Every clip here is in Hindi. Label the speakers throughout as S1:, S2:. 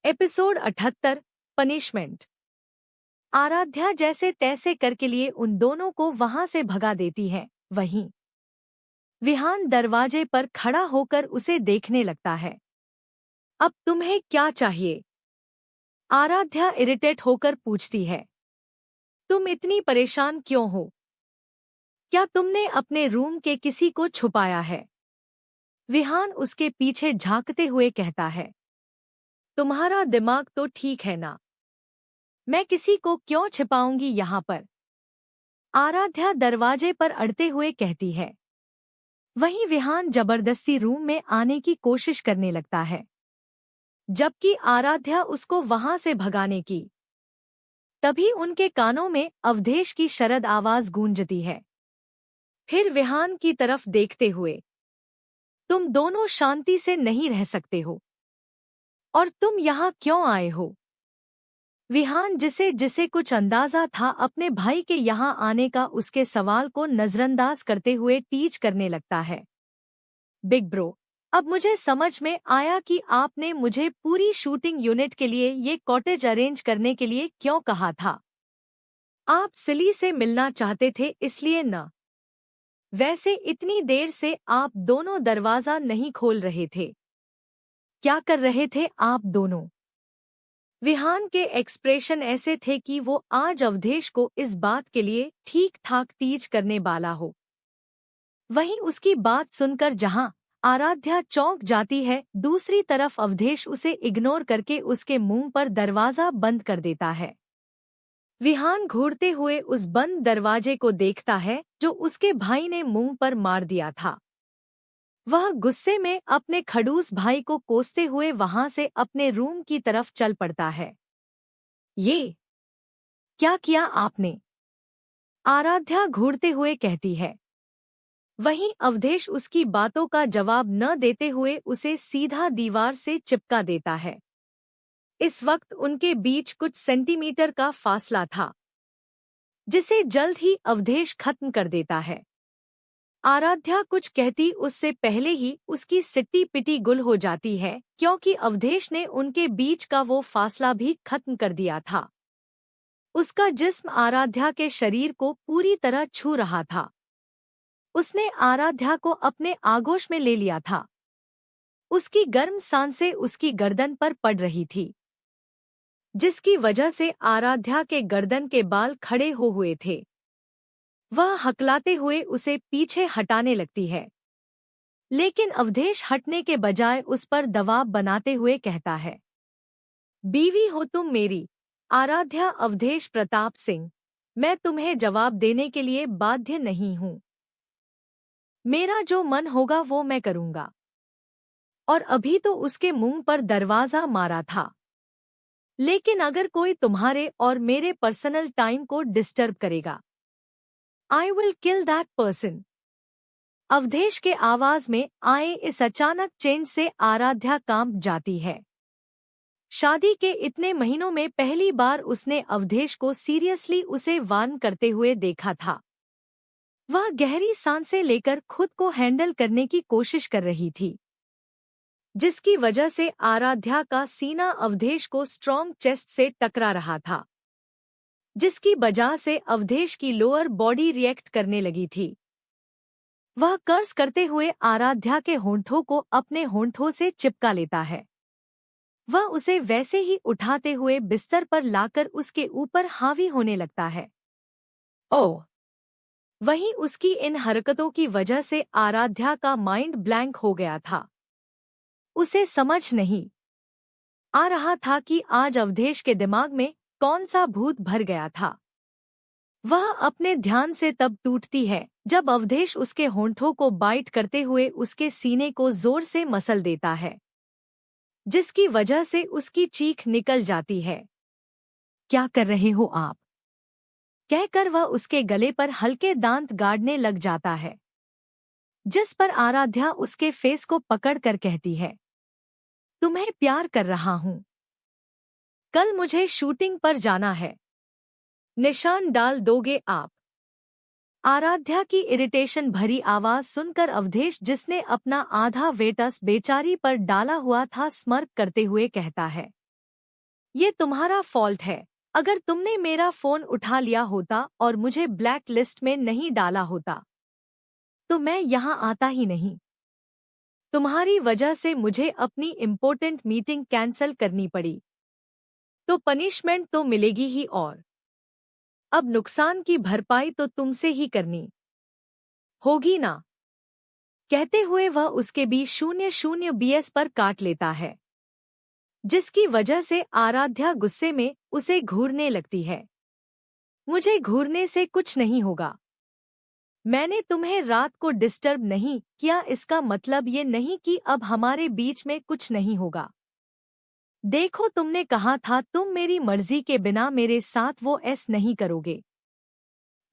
S1: Episode 78 punishment. आराध्या जैसे तैसे करके लिए उन दोनों को वहां से भगा देती है। वहीं विहान दरवाजे पर खड़ा होकर उसे देखने लगता है। अब तुम्हें क्या चाहिए? आराध्या इरिटेट होकर पूछती है। तुम इतनी परेशान क्यों हो? क्या तुमने अपने रूम के किसी को छुपाया है? विहान उसके पीछे झांकते हुए कहता है। तुम्हारा दिमाग तो ठीक है ना? मैं किसी को क्यों छिपाऊंगी यहाँ पर? आराध्या दरवाजे पर अड़ते हुए कहती है। वहीं विहान जबरदस्ती रूम में आने की कोशिश करने लगता है, जबकि आराध्या उसको वहां से भगाने की। तभी उनके कानों में अवधेश की शरद आवाज गूंजती है। फिर विहान की तरफ देखते हुए, तुम दोनों शांति से नहीं रह सकते हो, और तुम यहाँ क्यों आए हो? विहान जिसे जिसे कुछ अंदाजा था अपने भाई के यहाँ आने का, उसके सवाल को नजरअंदाज करते हुए टीच करने लगता है। बिग ब्रो, अब मुझे समझ में आया कि आपने मुझे पूरी शूटिंग यूनिट के लिए ये कॉटेज अरेंज करने के लिए क्यों कहा था। आप सिली से मिलना चाहते थे इसलिए न? वैसे इतनी देर से आप दोनों दरवाजा नहीं खोल रहे थे। क्या कर रहे थे आप दोनों? विहान के एक्सप्रेशन ऐसे थे कि वो आज अवधेश को इस बात के लिए ठीक ठाक टीच करने वाला हो। वहीं उसकी बात सुनकर जहां आराध्या चौंक जाती है, दूसरी तरफ अवधेश उसे इग्नोर करके उसके मुंह पर दरवाजा बंद कर देता है। विहान घूरते हुए उस बंद दरवाजे को देखता है जो उसके भाई ने मुंह पर मार दिया था। वह गुस्से में अपने खड़ूस भाई को कोसते हुए वहां से अपने रूम की तरफ चल पड़ता है। ये क्या किया आपने? आराध्या घूरते हुए कहती है। वहीं अवधेश उसकी बातों का जवाब न देते हुए उसे सीधा दीवार से चिपका देता है। इस वक्त उनके बीच कुछ सेंटीमीटर का फासला था, जिसे जल्द ही अवधेश खत्म कर देता है। आराध्या कुछ कहती उससे पहले ही उसकी सिट्टी पिटी गुल हो जाती है, क्योंकि अवधेश ने उनके बीच का वो फासला भी खत्म कर दिया था। उसका जिस्म आराध्या के शरीर को पूरी तरह छू रहा था। उसने आराध्या को अपने आगोश में ले लिया था। उसकी गर्म सांसें उसकी गर्दन पर पड़ रही थी, जिसकी वजह से आराध्या के गर्दन के बाल खड़े हो हुए थे। वह हकलाते हुए उसे पीछे हटाने लगती है, लेकिन अवधेश हटने के बजाय उस पर दबाव बनाते हुए कहता है। बीवी हो तुम मेरी, आराध्या अवधेश प्रताप सिंह। मैं तुम्हें जवाब देने के लिए बाध्य नहीं हूँ। मेरा जो मन होगा वो मैं करूँगा। और अभी तो उसके मुंह पर दरवाजा मारा था। लेकिन अगर कोई तुम्हारे और मेरे पर्सनल टाइम को डिस्टर्ब करेगा, I will kill that person। Awadhesh के आवाज में आए इस अचानक चेंज से आराध्या कांप जाती है। शादी के इतने महीनों में पहली बार उसने अवधेश को सीरियसली उसे वार्न करते हुए देखा था। वह गहरी सांसें लेकर खुद को हैंडल करने की कोशिश कर रही थी, जिसकी वजह से आराध्या का सीना अवधेश को स्ट्रॉन्ग चेस्ट से टकरा रहा था, जिसकी वजह से अवधेश की लोअर बॉडी रिएक्ट करने लगी थी। वह कर्ज करते हुए आराध्या के होंठों को अपने होंठों से चिपका लेता है। वह उसे वैसे ही उठाते हुए बिस्तर पर लाकर उसके ऊपर हावी होने लगता है। ओह! वहीं उसकी इन हरकतों की वजह से आराध्या का माइंड ब्लैंक हो गया था। उसे समझ नहीं आ रहा था कि आज अवधेश के दिमाग में कौन सा भूत भर गया था। वह अपने ध्यान से तब टूटती है जब अवधेश उसके होंठों को बाइट करते हुए उसके सीने को जोर से मसल देता है, जिसकी वजह से उसकी चीख निकल जाती है। क्या कर रहे हो आप? कहकर वह उसके गले पर हल्के दांत गाड़ने लग जाता है, जिस पर आराध्या उसके फेस को पकड़कर कहती है। तुम्हें प्यार कर रहा हूँ। कल मुझे शूटिंग पर जाना है। निशान डाल दोगे आप? आराध्या की इरिटेशन भरी आवाज सुनकर अवधेश, जिसने अपना आधा वेटस बेचारी पर डाला हुआ था, स्मर्क करते हुए कहता है। ये तुम्हारा फॉल्ट है। अगर तुमने मेरा फोन उठा लिया होता और मुझे ब्लैक लिस्ट में नहीं डाला होता तो मैं यहाँ आता ही नहीं। तुम्हारी वजह से मुझे अपनी इम्पोर्टेंट मीटिंग कैंसल करनी पड़ी, तो पनिशमेंट तो मिलेगी ही, और अब नुकसान की भरपाई तो तुमसे ही करनी होगी ना। कहते हुए वह उसके B00 पर काट लेता है, जिसकी वजह से आराध्या गुस्से में उसे घूरने लगती है। मुझे घूरने से कुछ नहीं होगा। मैंने तुम्हें रात को डिस्टर्ब नहीं किया, इसका मतलब ये नहीं कि अब हमारे बीच में कुछ नहीं होगा। देखो, तुमने कहा था तुम मेरी मर्जी के बिना मेरे साथ वो ऐस नहीं करोगे।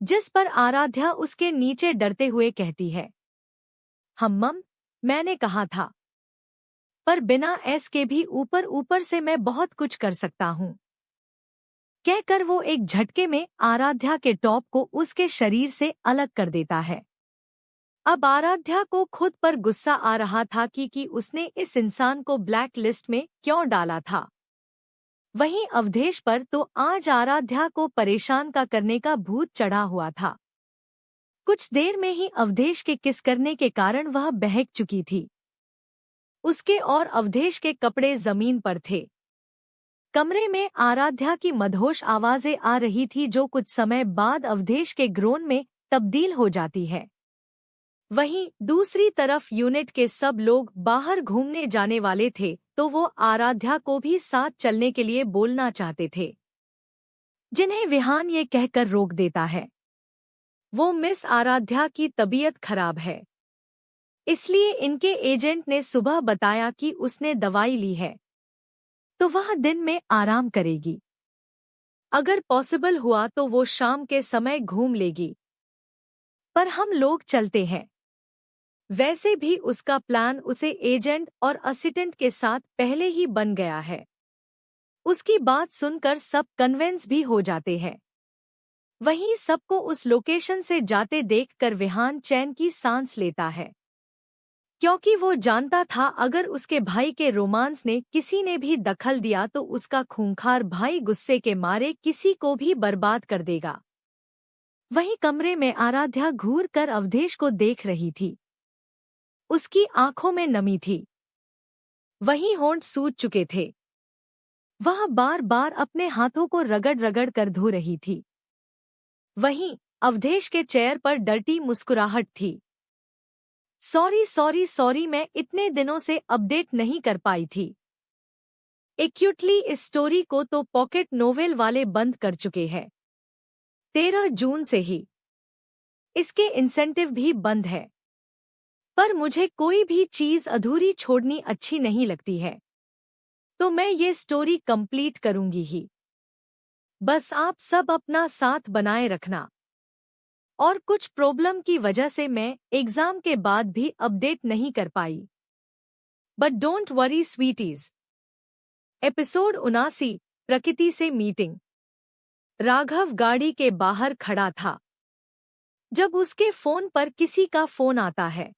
S1: जिस पर आराध्या उसके नीचे डरते हुए कहती है, हम्मम, मैंने कहा था, पर बिना ऐस के भी ऊपर ऊपर से मैं बहुत कुछ कर सकता हूँ। कहकर वो एक झटके में आराध्या के टॉप को उसके शरीर से अलग कर देता है। अब आराध्या को खुद पर गुस्सा आ रहा था कि उसने इस इंसान को ब्लैक लिस्ट में क्यों डाला था। वहीं अवधेश पर तो आज आराध्या को परेशान करने का भूत चढ़ा हुआ था। कुछ देर में ही अवधेश के किस करने के कारण वह बहक चुकी थी। उसके और अवधेश के कपड़े जमीन पर थे। कमरे में आराध्या की मदहोश आवाजें आ रही थी, जो कुछ समय बाद अवधेश के ग्रोन में तब्दील हो जाती है। वहीं दूसरी तरफ यूनिट के सब लोग बाहर घूमने जाने वाले थे, तो वो आराध्या को भी साथ चलने के लिए बोलना चाहते थे, जिन्हें विहान ये कहकर रोक देता है, वो मिस आराध्या की तबीयत खराब है, इसलिए इनके एजेंट ने सुबह बताया कि उसने दवाई ली है, तो वह दिन में आराम करेगी। अगर पॉसिबल हुआ तो वो शाम के समय घूम लेगी, पर हम लोग चलते हैं। वैसे भी उसका प्लान उसे एजेंट और असिस्टेंट के साथ पहले ही बन गया है। उसकी बात सुनकर सब कन्विंस भी हो जाते हैं। वहीं सबको उस लोकेशन से जाते देखकर विहान चैन की सांस लेता है, क्योंकि वो जानता था अगर उसके भाई के रोमांस ने किसी ने भी दखल दिया तो उसका खूंखार भाई गुस्से के मारे किसी को भी बर्बाद कर देगा। वहीं कमरे में आराध्या घूर कर अवधेश को देख रही थी। उसकी आंखों में नमी थी, वहीं होंठ सूज चुके थे। वह बार बार अपने हाथों को रगड़ रगड़ कर धो रही थी। वहीं अवधेश के चेहरे पर डर्टी मुस्कुराहट थी। सॉरी सॉरी सॉरी, मैं इतने दिनों से अपडेट नहीं कर पाई थी। एक्यूटली इस स्टोरी को तो पॉकेट नोवेल वाले बंद कर चुके हैं। 13 जून से ही इसके इंसेंटिव भी बंद है, पर मुझे कोई भी चीज अधूरी छोड़नी अच्छी नहीं लगती है, तो मैं ये स्टोरी कंप्लीट करूंगी ही। बस आप सब अपना साथ बनाए रखना। और कुछ प्रॉब्लम की वजह से मैं एग्जाम के बाद भी अपडेट नहीं कर पाई, बट डोंट वरी स्वीटीज। एपिसोड 79, प्रकृति से मीटिंग। राघव गाड़ी के बाहर खड़ा था जब उसके फोन पर किसी का फोन आता है।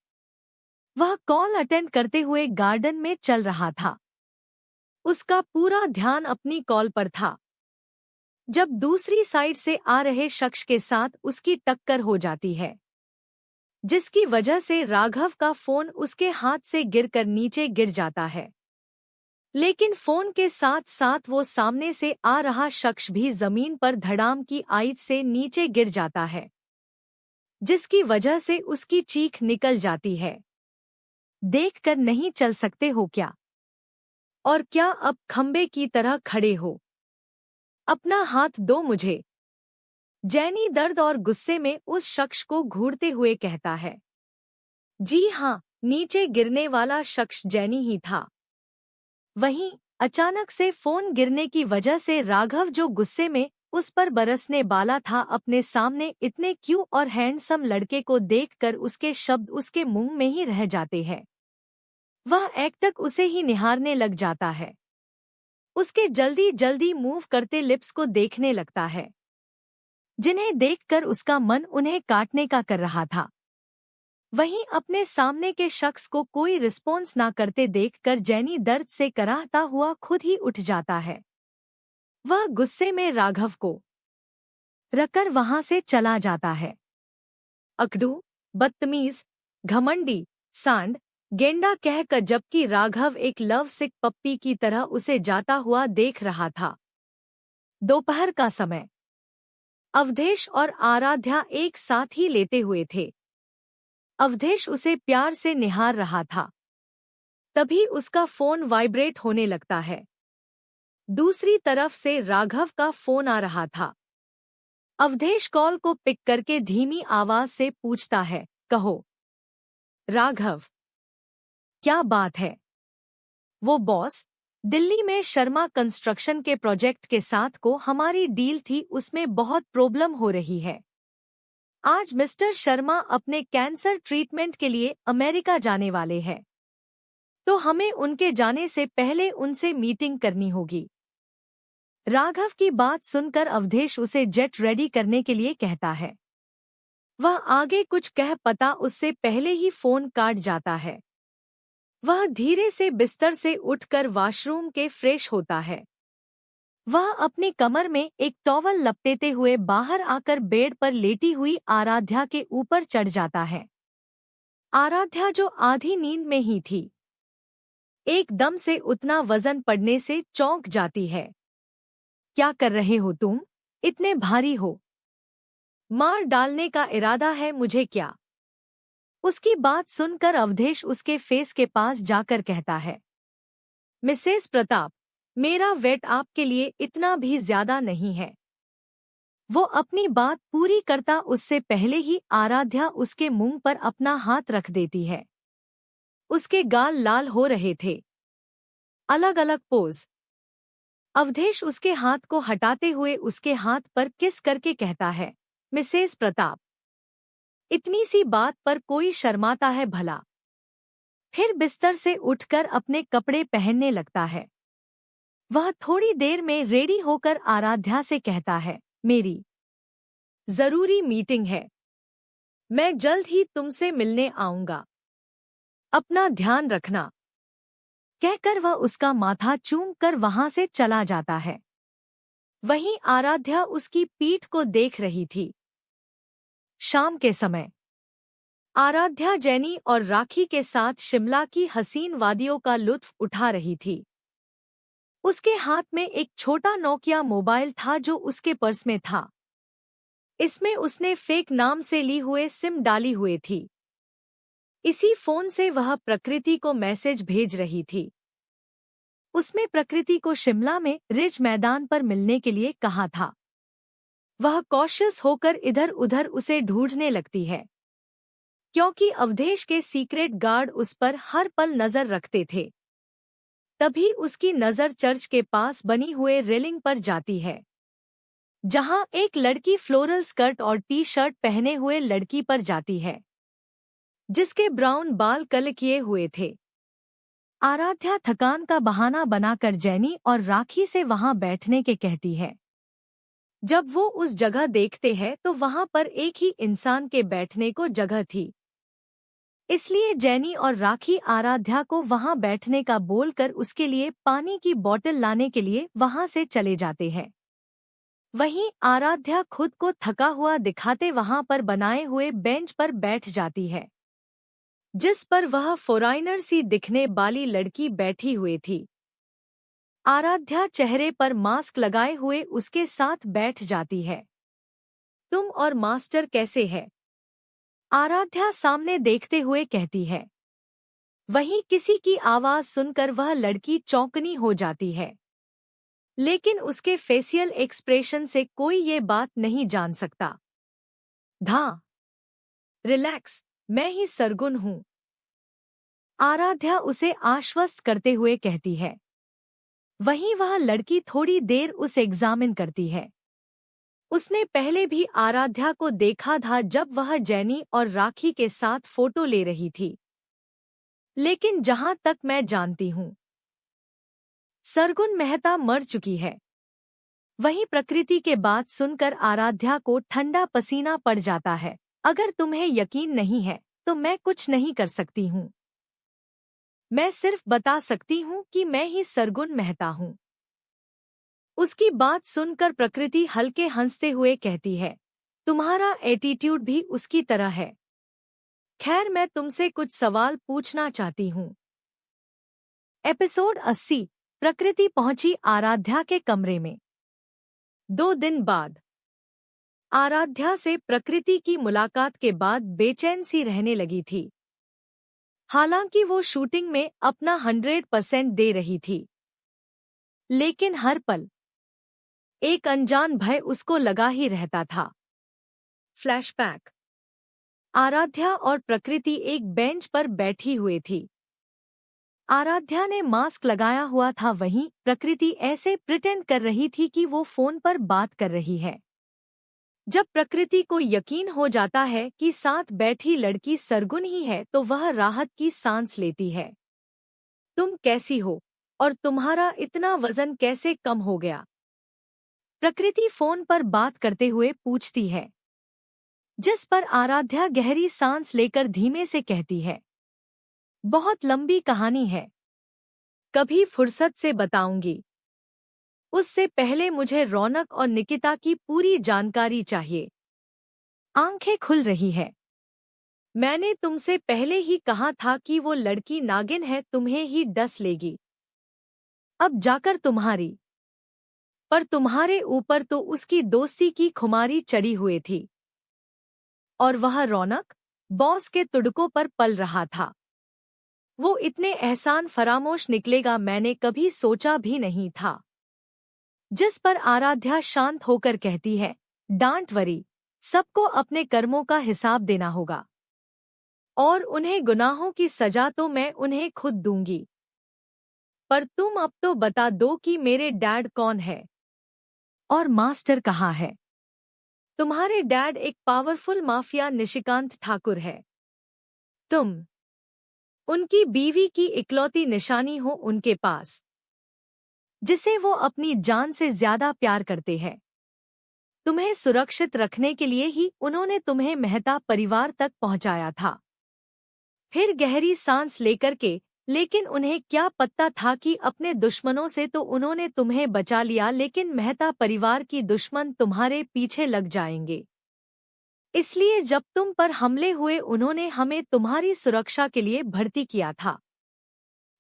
S1: वह कॉल अटेंड करते हुए गार्डन में चल रहा था। उसका पूरा ध्यान अपनी कॉल पर था, जब दूसरी साइड से आ रहे शख्स के साथ उसकी टक्कर हो जाती है, जिसकी वजह से राघव का फोन उसके हाथ से गिरकर नीचे गिर जाता है। लेकिन फोन के साथ साथ वो सामने से आ रहा शख्स भी जमीन पर धड़ाम की आइज से नीचे गिर जाता है, जिसकी वजह से उसकी चीख निकल जाती है। देखकर नहीं चल सकते हो क्या? और क्या अब खंबे की तरह खड़े हो? अपना हाथ दो मुझे। जैनी दर्द और गुस्से में उस शख्स को घूरते हुए कहता है। जी हाँ, नीचे गिरने वाला शख्स जैनी ही था। वहीं अचानक से फोन गिरने की वजह से राघव, जो गुस्से में उस पर बरसने वाला था, अपने सामने इतने क्यूट और हैंडसम लड़के को देखकर उसके शब्द उसके मुंह में ही रह जाते हैं। वह एकटक उसे ही निहारने लग जाता है। उसके जल्दी जल्दी मूव करते लिप्स को देखने लगता है, जिन्हें देखकर उसका मन उन्हें काटने का कर रहा था। वहीं अपने सामने के शख्स को कोई रिस्पॉन्स ना करते देखकर जैनी दर्द से कराहता हुआ खुद ही उठ जाता है। वह गुस्से में राघव को रखकर वहां से चला जाता है। अकड़ू, बदतमीज, घमंडी, सांड, गेंडा कहकर, जबकि राघव एक लव सिक पप्पी की तरह उसे जाता हुआ देख रहा था। दोपहर का समय। अवधेश और आराध्या एक साथ ही लेते हुए थे। अवधेश उसे प्यार से निहार रहा था। तभी उसका फोन वाइब्रेट होने लगता है। दूसरी तरफ से राघव का फोन आ रहा था। अवधेश कॉल को पिक करके धीमी आवाज से पूछता है, कहो राघव, क्या बात है? वो बॉस, दिल्ली में शर्मा कंस्ट्रक्शन के प्रोजेक्ट के साथ को हमारी डील थी, उसमें बहुत प्रॉब्लम हो रही है। आज मिस्टर शर्मा अपने कैंसर ट्रीटमेंट के लिए अमेरिका जाने वाले हैं, तो हमें उनके जाने से पहले उनसे मीटिंग करनी होगी। राघव की बात सुनकर अवधेश उसे जेट रेडी करने के लिए कहता है। वह आगे कुछ कह पाता उससे पहले ही फोन काट जाता है। वह धीरे से बिस्तर से उठकर वॉशरूम के फ्रेश होता है। वह अपनी कमर में एक टॉवल लपेटे हुए बाहर आकर बेड पर लेटी हुई आराध्या के ऊपर चढ़ जाता है। आराध्या, जो आधी नींद में ही थी, एकदम से उतना वजन पड़ने से चौंक जाती है। क्या कर रहे हो तुम? इतने भारी हो। मार डालने का इरादा है मुझे क्या? उसकी बात सुनकर अवधेश उसके फेस के पास जाकर कहता है, मिसेस प्रताप, मेरा वेट आपके लिए इतना भी ज्यादा नहीं है। वो अपनी बात पूरी करता उससे पहले ही आराध्या उसके मुंह पर अपना हाथ रख देती है। उसके गाल लाल हो रहे थे। अलग अलग पोज। अवधेश उसके हाथ को हटाते हुए उसके हाथ पर किस करके कहता है, मिसेस प्रताप, इतनी सी बात पर कोई शर्माता है भला? फिर बिस्तर से उठकर अपने कपड़े पहनने लगता है। वह थोड़ी देर में रेडी होकर आराध्या से कहता है, मेरी जरूरी मीटिंग है, मैं जल्द ही तुमसे मिलने आऊंगा, अपना ध्यान रखना। कहकर वह उसका माथा चूम कर वहां से चला जाता है। वहीं आराध्या उसकी पीठ को देख रही थी। शाम के समय आराध्या जेनी और राखी के साथ शिमला की हसीन वादियों का लुत्फ उठा रही थी। उसके हाथ में एक छोटा नोकिया मोबाइल था जो उसके पर्स में था। इसमें उसने फेक नाम से ली हुए सिम डाली हुई थी। इसी फोन से वह प्रकृति को मैसेज भेज रही थी। उसमें प्रकृति को शिमला में रिज मैदान पर मिलने के लिए कहा था। वह कॉशियस होकर इधर उधर उसे ढूंढने लगती है, क्योंकि अवधेश के सीक्रेट गार्ड उस पर हर पल नजर रखते थे। तभी उसकी नजर चर्च के पास बनी हुए रेलिंग पर जाती है, जहां एक लड़की फ्लोरल स्कर्ट और टी शर्ट पहने हुए लड़की पर जाती है, जिसके ब्राउन बाल कल किए हुए थे। आराध्या थकान का बहाना बनाकर जेनी और राखी से वहां बैठने के कहती है। जब वो उस जगह देखते हैं तो वहां पर एक ही इंसान के बैठने को जगह थी। इसलिए जेनी और राखी आराध्या को वहां बैठने का बोलकर उसके लिए पानी की बोतल लाने के लिए वहां से चले जाते हैं। वहीं आराध्या खुद को थका हुआ दिखाते वहां पर बनाए हुए बेंच पर बैठ जाती है, जिस पर वह फॉरेनर सी दिखने वाली लड़की बैठी हुई थी। आराध्या चेहरे पर मास्क लगाए हुए उसके साथ बैठ जाती है। तुम और मास्टर कैसे है? आराध्या सामने देखते हुए कहती है। वहीं किसी की आवाज सुनकर वह लड़की चौंकनी हो जाती है, लेकिन उसके फेशियल एक्सप्रेशन से कोई ये बात नहीं जान सकता। रिलैक्स, मैं ही सरगुन हूँ, आराध्या उसे आश्वस्त करते हुए कहती है। वहीं वह लड़की थोड़ी देर उसे एग्जामिन करती है। उसने पहले भी आराध्या को देखा था जब वह जेनी और राखी के साथ फोटो ले रही थी, लेकिन जहां तक मैं जानती हूँ, सरगुन मेहता मर चुकी है। वहीं प्रकृति के बात सुनकर आराध्या को ठंडा पसीना पड़ जाता है। अगर तुम्हें यकीन नहीं है तो मैं कुछ नहीं कर सकती हूँ। मैं सिर्फ बता सकती हूँ कि मैं ही सरगुन मेहता हूँ। उसकी बात सुनकर प्रकृति हल्के हंसते हुए कहती है, तुम्हारा एटीट्यूड भी उसकी तरह है। खैर, मैं तुमसे कुछ सवाल पूछना चाहती हूँ। एपिसोड 80। प्रकृति पहुंची आराध्या के कमरे में। 2 दिन बाद आराध्या से प्रकृति की मुलाकात के बाद बेचैन सी रहने लगी थी। हालांकि वो शूटिंग में अपना 100% दे रही थी, लेकिन हर पल एक अनजान भय उसको लगा ही रहता था। फ्लैशबैक। आराध्या और प्रकृति एक बेंच पर बैठी हुई थी। आराध्या ने मास्क लगाया हुआ था, वहीं प्रकृति ऐसे प्रिटेंड कर रही थी कि वो फोन पर बात कर रही है। जब प्रकृति को यकीन हो जाता है कि साथ बैठी लड़की सरगुन ही है तो वह राहत की सांस लेती है। तुम कैसी हो और तुम्हारा इतना वजन कैसे कम हो गया? प्रकृति फोन पर बात करते हुए पूछती है, जिस पर आराध्या गहरी सांस लेकर धीमे से कहती है, बहुत लंबी कहानी है, कभी फुर्सत से बताऊंगी। उससे पहले मुझे रौनक और निकिता की पूरी जानकारी चाहिए। आंखें खुल रही है। मैंने तुमसे पहले ही कहा था कि वो लड़की नागिन है, तुम्हें ही डस लेगी। अब जाकर तुम्हारी पर तुम्हारे ऊपर तो उसकी दोस्ती की खुमारी चढ़ी हुई थी, और वह रौनक बॉस के तुड़कों पर पल रहा था। वो इतने एहसान फरामोश निकलेगा मैंने कभी सोचा भी नहीं था। जिस पर आराध्या शांत होकर कहती है, डांट वरी, सबको अपने कर्मों का हिसाब देना होगा, और उन्हें गुनाहों की सजा तो मैं उन्हें खुद दूंगी। पर तुम अब तो बता दो कि मेरे डैड कौन है और मास्टर कहाँ है। तुम्हारे डैड एक पावरफुल माफिया निशिकांत ठाकुर है। तुम उनकी बीवी की इकलौती निशानी हो उनके पास, जिसे वो अपनी जान से ज्यादा प्यार करते हैं। तुम्हें सुरक्षित रखने के लिए ही उन्होंने तुम्हें मेहता परिवार तक पहुंचाया था। फिर गहरी सांस लेकर के, लेकिन उन्हें क्या पता था कि अपने दुश्मनों से तो उन्होंने तुम्हें बचा लिया, लेकिन मेहता परिवार की दुश्मन तुम्हारे पीछे लग जाएंगे। इसलिए जब तुम पर हमले हुए उन्होंने हमें तुम्हारी सुरक्षा के लिए भर्ती किया था,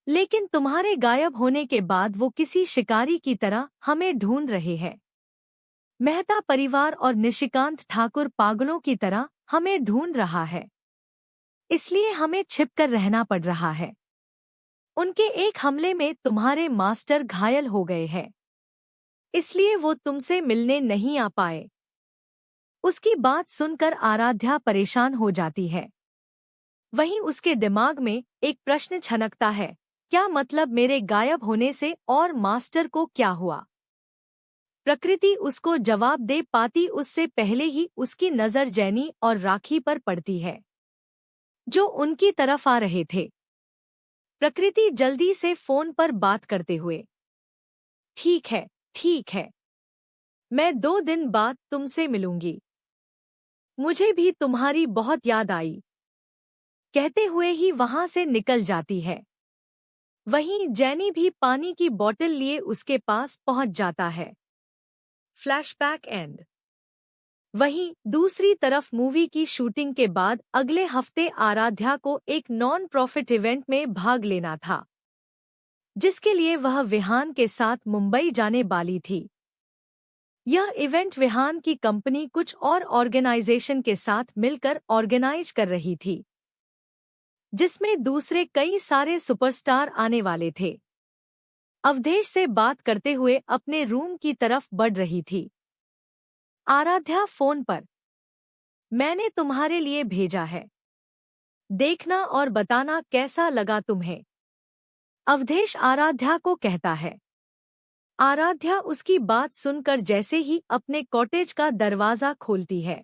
S1: लेकिन तुम्हारे गायब होने के बाद वो किसी शिकारी की तरह हमें ढूंढ रहे हैं। मेहता परिवार और निशिकांत ठाकुर पागलों की तरह हमें ढूंढ रहा है, इसलिए हमें छिपकर रहना पड़ रहा है। उनके एक हमले में तुम्हारे मास्टर घायल हो गए हैं, इसलिए वो तुमसे मिलने नहीं आ पाए। उसकी बात सुनकर आराध्या परेशान हो जाती है। वहीं उसके दिमाग में एक प्रश्न छनकता है, क्या मतलब मेरे गायब होने से, और मास्टर को क्या हुआ? प्रकृति उसको जवाब दे पाती उससे पहले ही उसकी नज़र जैनी और राखी पर पड़ती है, जो उनकी तरफ आ रहे थे। प्रकृति जल्दी से फोन पर बात करते हुए, ठीक है, ठीक है, मैं 2 दिन बाद तुमसे मिलूंगी। मुझे भी तुम्हारी बहुत याद आई, कहते हुए ही वहां से निकल जाती है। वहीं जैनी भी पानी की बोतल लिए उसके पास पहुंच जाता है। Flashback and. वहीं दूसरी तरफ मूवी की शूटिंग के बाद अगले हफ्ते आराध्या को एक नॉन प्रॉफिट इवेंट में भाग लेना था, जिसके लिए वह विहान के साथ मुंबई जाने वाली थी। यह इवेंट विहान की कंपनी कुछ और ऑर्गेनाइजेशन के साथ मिलकर ऑर्गेनाइज कर रही थी, जिसमें दूसरे कई सारे सुपरस्टार आने वाले थे। अवधेश से बात करते हुए अपने रूम की तरफ बढ़ रही थी। आराध्या फोन पर, मैंने तुम्हारे लिए भेजा है, देखना और बताना कैसा लगा तुम्हें। अवधेश आराध्या को कहता है। आराध्या उसकी बात सुनकर जैसे ही अपने कॉटेज का दरवाजा खोलती है,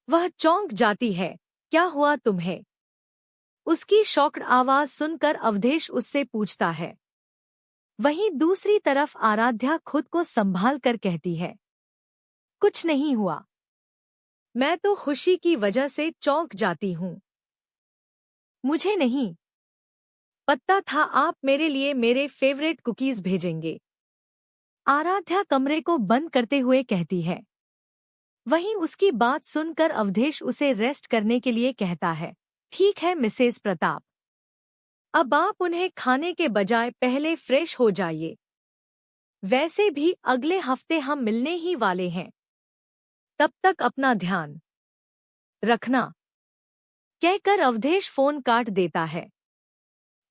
S1: वह चौंक जाती है, क्या हुआ तुम्हें? उसकी शॉक्ड आवाज सुनकर अवधेश उससे पूछता है। वहीं दूसरी तरफ आराध्या खुद को संभाल कर कहती है, कुछ नहीं हुआ, मैं तो खुशी की वजह से चौंक जाती हूँ। मुझे नहीं पता था आप मेरे लिए मेरे फेवरेट कुकीज भेजेंगे। आराध्या कमरे को बंद करते हुए कहती है। वहीं उसकी बात सुनकर अवधेश उसे रेस्ट करने के लिए कहता है। ठीक है मिसेस प्रताप, अब आप उन्हें खाने के बजाय पहले फ्रेश हो जाइए। वैसे भी अगले हफ्ते हम मिलने ही वाले हैं, तब तक अपना ध्यान रखना, कहकर अवधेश फोन काट देता है।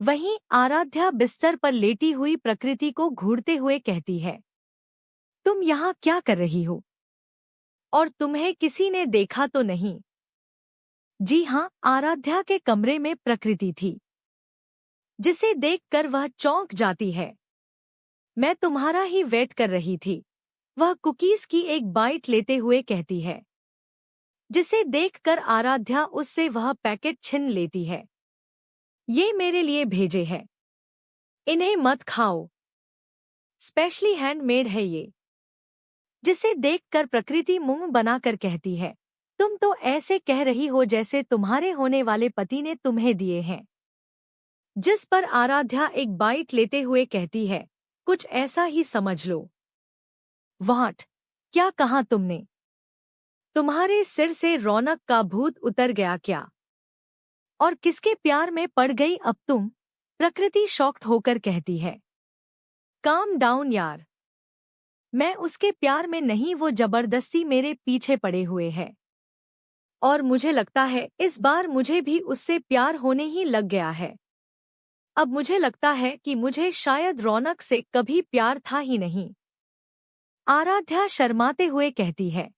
S1: वहीं आराध्या बिस्तर पर लेटी हुई प्रकृति को घूरते हुए कहती है, तुम यहाँ क्या कर रही हो? और तुम्हें किसी ने देखा तो नहीं? जी हाँ, आराध्या के कमरे में प्रकृति थी, जिसे देखकर वह चौंक जाती है। मैं तुम्हारा ही वेट कर रही थी, वह कुकीज की एक बाइट लेते हुए कहती है, जिसे देखकर आराध्या उससे वह पैकेट छीन लेती है। ये मेरे लिए भेजे है, इन्हें मत खाओ, स्पेशली हैंडमेड है ये। जिसे देखकर प्रकृति मुंह बनाकर कहती है, तुम तो ऐसे कह रही हो जैसे तुम्हारे होने वाले पति ने तुम्हें दिए हैं। जिस पर आराध्या एक बाइट लेते हुए कहती है, कुछ ऐसा ही समझ लो। व्हाट? क्या कहा तुमने? तुम्हारे सिर से रौनक का भूत उतर गया क्या? और किसके प्यार में पड़ गई अब तुम? प्रकृति शॉक्ड होकर कहती है। काम डाउन यार, मैं उसके प्यार में नहीं, वो जबरदस्ती मेरे पीछे पड़े हुए है। और मुझे लगता है इस बार मुझे भी उससे प्यार होने ही लग गया है। अब मुझे लगता है कि मुझे शायद रौनक से कभी प्यार था ही नहीं। आराध्या शर्माते हुए कहती है।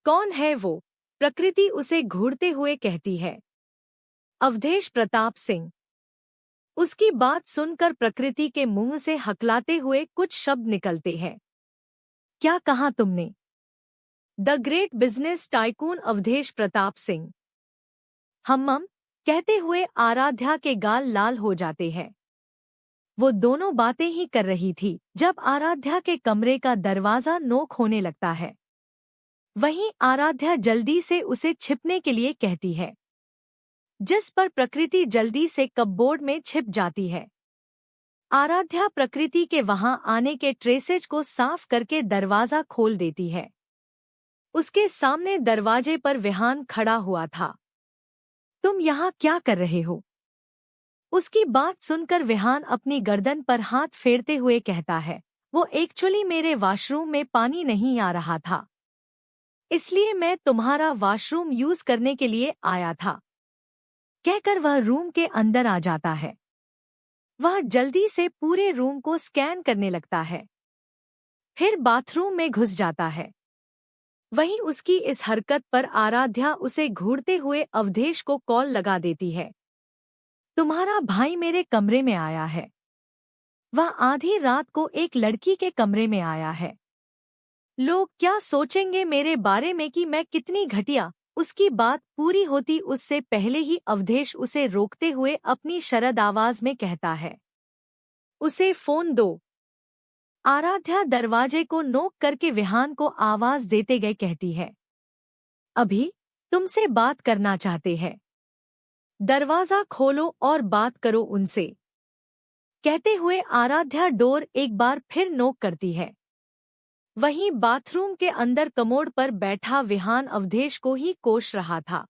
S1: कौन है वो? प्रकृति उसे घूरते हुए कहती है। अवधेश प्रताप सिंह। उसकी बात सुनकर प्रकृति के मुंह से हकलाते हुए कुछ शब्द निकलते हैं। क्या कहा तुमने? The great business tycoon Awadhesh Pratap Singh. हम कहते हुए आराध्या के गाल लाल हो जाते हैं। वो दोनों बातें ही कर रही थी जब आराध्या के कमरे का दरवाजा नोक होने लगता है। वहीं आराध्या जल्दी से उसे छिपने के लिए कहती है, जिस पर प्रकृति जल्दी से कपबोर्ड में छिप जाती है। आराध्या प्रकृति के वहां आने के ट्रेसेज को साफ करके दरवाजा खोल देती है। उसके सामने दरवाजे पर विहान खड़ा हुआ था। तुम यहाँ क्या कर रहे हो? उसकी बात सुनकर विहान अपनी गर्दन पर हाथ फेरते हुए कहता है, वो एक्चुअली मेरे वॉशरूम में पानी नहीं आ रहा था, इसलिए मैं तुम्हारा वॉशरूम यूज करने के लिए आया था, कहकर वह रूम के अंदर आ जाता है। वह जल्दी से पूरे रूम को स्कैन करने लगता है, फिर बाथरूम में घुस जाता है। वहीं उसकी इस हरकत पर आराध्या उसे घूरते हुए अवधेश को कॉल लगा देती है। तुम्हारा भाई मेरे कमरे में आया है। वह आधी रात को एक लड़की के कमरे में आया है। लोग क्या सोचेंगे मेरे बारे में कि मैं कितनी घटिया। उसकी बात पूरी होती उससे पहले ही अवधेश उसे रोकते हुए अपनी शरद आवाज में कहता है, उसे फोन दो। आराध्या दरवाजे को नोक करके विहान को आवाज देते गए कहती है, अभी तुमसे बात करना चाहते हैं, दरवाजा खोलो और बात करो उनसे। कहते हुए आराध्या डोर एक बार फिर नोक करती है। वहीं बाथरूम के अंदर कमोड पर बैठा विहान अवधेश को ही कोस रहा था।